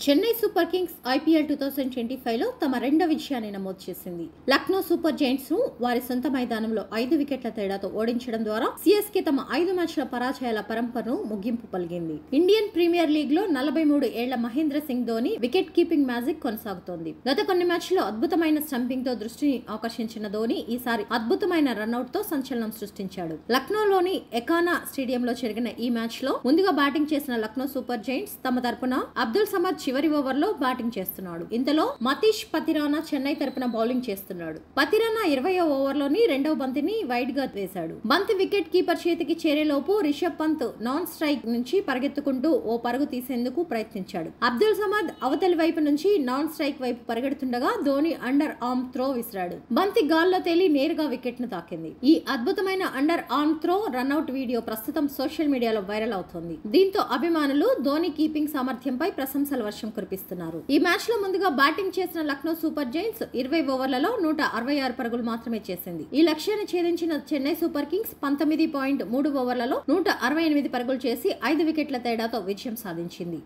Chennai super Kings IPL 2025లో తమ రెండవ విజయాన్ని నమోదు చేసింది. లక్నో సూపర్ జైంట్స్ ను వారి సొంత మైదానంలో 5 వికెట్ల తేడాతో ఓడించడం ద్వారా సిఎస్కే తమ 5 మ్యాచ్ల పరాజయాల పరంపరను ముగింపు పలికింది. ఇండియన్ ప్రీమియర్ లీగ్ లో 43 ఏళ్ల Mahendra Singh Dhoni wicket keeping magic కొనసాగుతోంది. గత కొన్ని మ్యాచ్ల్లో అద్భుతమైన స్టంపింగ్ తో దృష్టిని ఆకర్షించిన ధోని ఈసారి అద్భుతమైన రన్అట్ తో సంచలనం సృష్టించాడు. లక్నోలోని ఎకానా స్టేడియంలో జరిగిన ఈ మ్యాచ్ లో ముందుగా బ్యాటింగ్ చేసిన లక్నో సూపర్ జైంట్స్ తమ తరపున అబ్దుల్ సమద్ చివరి ఓవర్లో బ్యాటింగ్ చేస్తున్నాడు. ఇంతలో మతీష్ పతిరానా చెన్నై తరపున బౌలింగ్ చేస్తున్నాడు. పతిరానా 20వ ఓవర్లోని రెండవ బంతిని వైడ్ గా వేశాడు. బంతి వికెట్ కీపర్ చేతికి చేరేలోపు రిషబ్ పంత్ నాన్ స్ట్రైక్ నుంచి పరిగెత్తుకుంటూ ఓ పరుగు తీసేందుకు ప్రయత్నించాడు. అబ్దుల్ సమద్ అవతలి వైపు నుంచి నాన్ స్ట్రైక్ వైపు పరిగెడుతుండగా ధోని అండర్ ఆర్మ్ త్రో విసిరాడు. బంతి గాల్లో తేలి నేరుగా వికెట్ ను తాకింది. ఈ అద్భుతమైన under arm throw run out video ప్రస్తుతం సోషల్ మీడియాలో వైరల్ అవుతోంది. దీంతో అభిమానులు ధోని కీపింగ్ సామర్థ్యంపై ప్రశంసల వర్షం కురిపిస్తున్నారు. ఈ మ్యాచ్ లో ముందుగా బ్యాటింగ్ చేసిన లక్నో సూపర్ జైంట్స్ 20 ఓవర్లలో 166 పరుగులు మాత్రమే చేసింది. ఈ లక్ష్యాన్ని ఛేదించిన చెన్నై సూపర్ కింగ్స్ 19.3 ఓవర్లలో 168 పరుగులు చేసి 5 వికెట్ల తేడాతో విజయం సాధించింది.